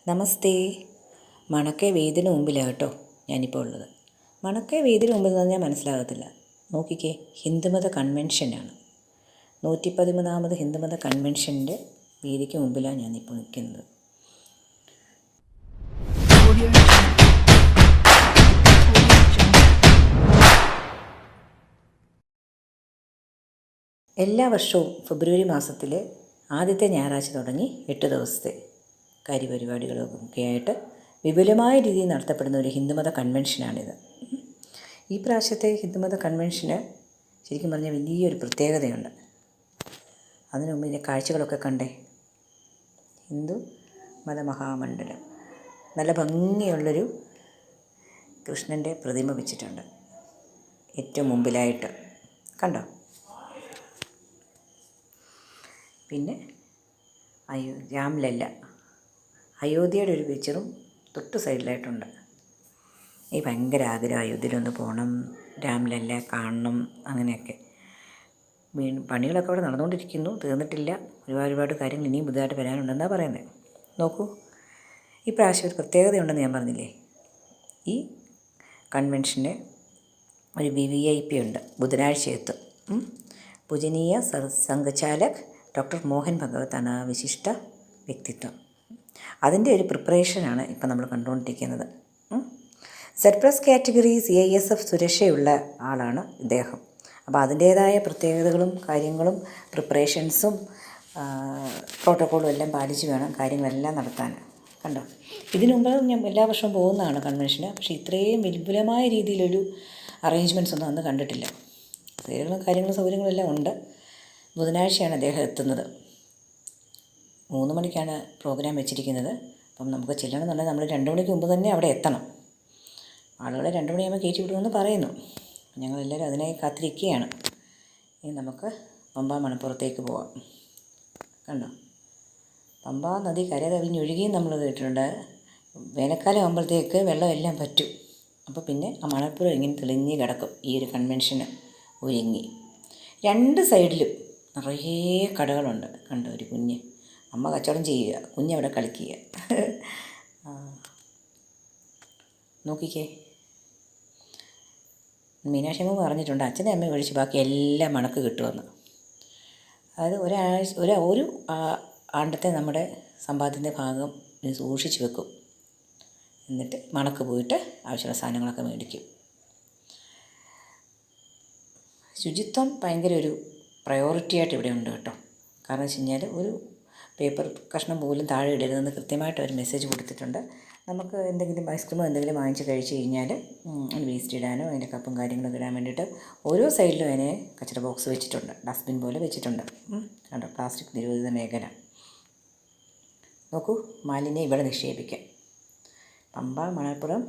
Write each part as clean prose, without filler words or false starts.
നമസ്തേ. മണക്കെ വേദിന് മുമ്പിലാണ് കേട്ടോ ഞാനിപ്പോൾ ഉള്ളത്. മണക്കെ വേദിന് മുമ്പിൽ എന്ന് പറഞ്ഞാൽ മനസ്സിലാകത്തില്ല. നോക്കിക്കേ, ഹിന്ദുമത കൺവെൻഷനാണ്. 113ാമത് ഹിന്ദുമത കൺവെൻഷൻ്റെ വേദിക്ക് മുമ്പിലാണ് ഞാനിപ്പോൾ നിൽക്കുന്നത്. എല്ലാ വർഷവും ഫെബ്രുവരി മാസത്തിലെ ആദ്യത്തെ ഞായറാഴ്ച തുടങ്ങി 8 ദിവസത്തെ കാര്യപരിപാടികളൊക്കെ ആയിട്ട് വിപുലമായ രീതിയിൽ നടത്തപ്പെടുന്ന ഒരു ഹിന്ദുമത കൺവെൻഷനാണിത്. ഈ പ്രാവശ്യത്തെ ഹിന്ദുമത കൺവെൻഷന് ശരിക്കും പറഞ്ഞാൽ വലിയൊരു പ്രത്യേകതയുണ്ട്. അതിനു മുമ്പ് ഇതിൻ്റെ കാഴ്ചകളൊക്കെ കണ്ടേ. ഹിന്ദു മതമഹാമണ്ഡലം, നല്ല ഭംഗിയുള്ളൊരു കൃഷ്ണൻ്റെ പ്രതിമ വെച്ചിട്ടുണ്ട് ഏറ്റവും മുമ്പിലായിട്ട്, കണ്ടോ. പിന്നെ രാംലല്ല, അയോധ്യയുടെ ഒരു പിക്ചറും തൊട്ട് സൈഡിലായിട്ടുണ്ട്. ഈ ഭയങ്കര ആഗ്രഹം അയോധ്യയിലൊന്ന് പോകണം, രാംലല്ല കാണണം, അങ്ങനെയൊക്കെ. പണികളൊക്കെ അവിടെ നടന്നുകൊണ്ടിരിക്കുന്നു, തീർന്നിട്ടില്ല. ഒരുപാട് കാര്യങ്ങൾ ഇനിയും പുതുതായിട്ട് വരാനുണ്ടെന്നാണ് പറയുന്നത്. നോക്കൂ, ഈ പ്രാവശ്യം ഒരു പ്രത്യേകതയുണ്ടെന്ന് ഞാൻ പറഞ്ഞില്ലേ. ഈ കൺവെൻഷന് ഒരു VIP ഉണ്ട്, ബുധനാഴ്ച എത്തും. പൂജനീയ സംഘചാലക് ഡോക്ടർ മോഹൻ ഭഗവത്താണ് ആ വിശിഷ്ട വ്യക്തിത്വം. അതിൻ്റെ ഒരു പ്രിപ്പറേഷനാണ് ഇപ്പം നമ്മൾ കണ്ടുകൊണ്ടിരിക്കുന്നത്. Z+ കാറ്റഗറി CISF സുരക്ഷയുള്ള ആളാണ് ഇദ്ദേഹം. അപ്പോൾ അതിൻ്റേതായ പ്രത്യേകതകളും കാര്യങ്ങളും പ്രിപ്പറേഷൻസും പ്രോട്ടോക്കോളും എല്ലാം പാലിച്ച് വേണം കാര്യങ്ങളെല്ലാം നടത്താൻ. കണ്ടോ, ഇതിനു മുമ്പ് ഞാൻ എല്ലാ വർഷവും പോകുന്നതാണ് കൺവെൻഷന്. പക്ഷേ ഇത്രയും വിപുലമായ രീതിയിലൊരു അറേഞ്ച്മെൻറ്റ്സ് ഒന്നും അന്ന് കണ്ടിട്ടില്ല. പേരുകളും കാര്യങ്ങളും സൗകര്യങ്ങളും എല്ലാം ഉണ്ട്. ബുധനാഴ്ചയാണ് അദ്ദേഹം എത്തുന്നത്. 3 മണിക്കാണ് പ്രോഗ്രാം വെച്ചിരിക്കുന്നത്. അപ്പം നമുക്ക് ചെല്ലണമെന്നുണ്ടെങ്കിൽ നമ്മൾ 2 മണിക്ക് മുമ്പ് തന്നെ അവിടെ എത്തണം. ആളുകളെ 2 മണിയാകുമ്പോൾ കയറ്റി വിടുമെന്ന് പറയുന്നു. ഞങ്ങളെല്ലാവരും അതിനായി കാത്തിരിക്കുകയാണ്. ഇനി നമുക്ക് പമ്പാ മണപ്പുറത്തേക്ക് പോവാം. കണ്ടോ, പമ്പാ നദി കര കവിഞ്ഞൊഴുകിയും നമ്മൾ കേട്ടിട്ടുണ്ട്. വേനൽക്കാലം ആകുമ്പോഴത്തേക്ക് വെള്ളമെല്ലാം പറ്റും. അപ്പോൾ പിന്നെ ആ മണപ്പുറം ഇങ്ങനെ തെളിഞ്ഞ് കിടക്കും. ഈ ഒരു കൺവെൻഷന് ഒരുങ്ങി 2 സൈഡിലും നിറയെ കടകളുണ്ട്. കണ്ടോ, ഒരു കുഞ്ഞ് അമ്മ കച്ചവടം ചെയ്യുക, കുഞ്ഞവിടെ കളിക്കുക. നോക്കിക്കേ, മീനാക്ഷി അമ്മ പറഞ്ഞിട്ടുണ്ട് അച്ഛനെ അമ്മ ഒഴിച്ച് ബാക്കി എല്ലാം മണക്ക് കിട്ടുമെന്ന്. അതായത് ഒരു ആണ്ടത്തെ നമ്മുടെ സമ്പാദ്യത്തിൻ്റെ ഭാഗം സൂക്ഷിച്ച് വെക്കും. എന്നിട്ട് മണക്ക് പോയിട്ട് ആവശ്യമുള്ള സാധനങ്ങളൊക്കെ മേടിക്കും. ശുചിത്വം ഭയങ്കര ഒരു പ്രയോറിറ്റിയായിട്ട് ഇവിടെ ഉണ്ട് കേട്ടോ. കാരണം വെച്ച് കഴിഞ്ഞാൽ ഒരു പേപ്പർ കഷ്ണം പോലും താഴെ ഇടരുതെന്ന് കൃത്യമായിട്ട് ഒരു മെസ്സേജ് കൊടുത്തിട്ടുണ്ട്. നമുക്ക് എന്തെങ്കിലും ഐസ്ക്രീമോ എന്തെങ്കിലും വാങ്ങിച്ച് കഴിച്ച് കഴിഞ്ഞാൽ വേസ്റ്റ് ഇടാനോ അതിൻ്റെ കപ്പും കാര്യങ്ങളൊക്കെ ഇടാൻ വേണ്ടിയിട്ട് ഓരോ സൈഡിലും അതിനെ കച്ചറ ബോക്സ് വെച്ചിട്ടുണ്ട്, ഡസ്റ്റ്ബിൻ പോലെ വെച്ചിട്ടുണ്ട്. കണ്ടോ, പ്ലാസ്റ്റിക് നിരോധിത മേഖല. നോക്കൂ, മാലിന്യം ഇവിടെ നിക്ഷേപിക്കാം. പമ്പ മണപ്പുറം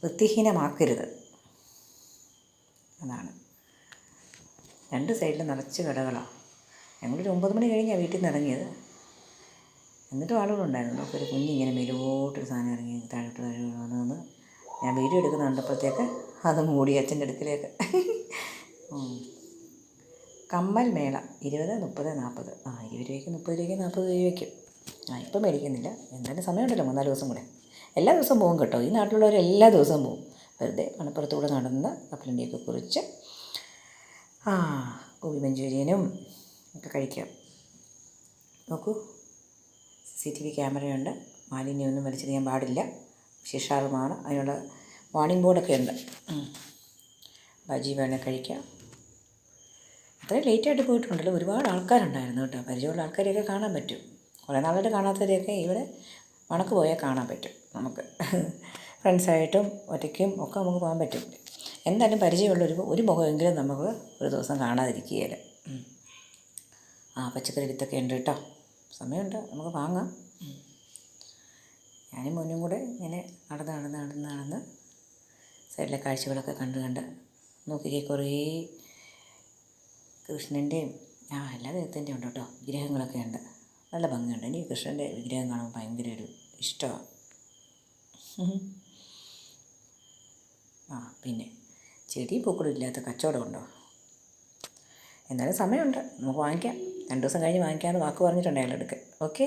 വൃത്തിഹീനമാക്കരുത്, അതാണ്. 2 സൈഡിലും നിറച്ച് കടകളാണ്. ഞങ്ങളൊരു 9 മണി കഴിഞ്ഞാണ് വീട്ടിൽ നിന്ന് ഇറങ്ങിയത്. എന്നിട്ടും ആളുകളുണ്ടായിരുന്നു. നമുക്കൊരു കുഞ്ഞിങ്ങനെ മേലോട്ടൊരു സാധനം ഇറങ്ങി താഴോട്ട് വന്ന് ഞാൻ വീഡിയോ എടുക്കുന്ന കണ്ടപ്പോഴത്തേക്ക് അത് മൂടി അച്ഛൻ്റെ അടുക്കിലേക്ക്. കമ്മൽ മേള 20, 30, 40. 20 രൂപയ്ക്ക് 30 രൂപയ്ക്ക് 40 രൂപയ്ക്ക്. ഇപ്പം മേടിക്കുന്നില്ല, എന്തായാലും സമയമുണ്ടല്ലോ, 3-4 ദിവസം കൂടെ. എല്ലാ ദിവസവും പോകും കേട്ടോ. ഈ നാട്ടിലുള്ളവർ എല്ലാ ദിവസവും പോകും. വെറുതെ മണപ്പുറത്തൂടെ നടന്ന് കപ്പലണ്ടിയൊക്കെ കുറിച്ച് ഗോബി മഞ്ചൂരിയനും ഒക്കെ കഴിക്കാം. നോക്കൂ, CCTV ക്യാമറയുണ്ട്. മാലിന്യമൊന്നും വലിച്ചെറിയാൻ പാടില്ല, ശിക്ഷാർഹമാണ്. അതിനുള്ള വാർണിംഗ് ബോർഡൊക്കെ ഉണ്ട്. ബജി വേണേൽ കഴിക്കാം. അത്രയും ലേറ്റായിട്ട് പോയിട്ടുണ്ടല്ലോ, ഒരുപാട് ആൾക്കാരുണ്ടായിരുന്നു കേട്ടോ. പരിചയമുള്ള ആൾക്കാരെയൊക്കെ കാണാൻ പറ്റും. കുറേ നാളായിട്ട് കാണാത്തവരെയൊക്കെ ഇവിടെ മണക്ക് പോയാൽ കാണാൻ പറ്റും നമുക്ക്. ഫ്രണ്ട്സായിട്ടും ഒറ്റയ്ക്കും ഒക്കെ നമുക്ക് പോകാൻ പറ്റും. എന്തായാലും പരിചയമുള്ള ഒരു മുഖമെങ്കിലും നമുക്ക് ഒരു ദിവസം കാണാതിരിക്കുകയില്ല. പച്ചക്കറി വിത്തൊക്കെ ഉണ്ട് കേട്ടോ. സമയമുണ്ട്, നമുക്ക് വാങ്ങാം. ഞാനും മോനും കൂടെ ഇങ്ങനെ നടന്ന് സൈഡിലെ കാഴ്ചകളൊക്കെ കണ്ട് നോക്കിക്കേ. കുറേ കൃഷ്ണൻ്റെയും എല്ലാ ദൈവത്തിൻ്റെയും ഉണ്ട് കേട്ടോ, വിഗ്രഹങ്ങളൊക്കെ ഉണ്ട്. നല്ല ഭംഗിയുണ്ട്. എനിക്ക് കൃഷ്ണൻ്റെ വിഗ്രഹം കാണുമ്പോൾ ഭയങ്കര ഒരു ഇഷ്ടമാണ്. പിന്നെ ചെടി പൂക്കളും ഇല്ലാത്ത കച്ചവടമുണ്ടോ? എന്നാലും സമയമുണ്ട്, നമുക്ക് വാങ്ങിക്കാം. 2 ദിവസം കഴിഞ്ഞ് വാങ്ങിക്കാമെന്ന് വാക്ക് പറഞ്ഞിട്ടുണ്ട് അയാളുടെ അടുക്ക്. ഓക്കെ.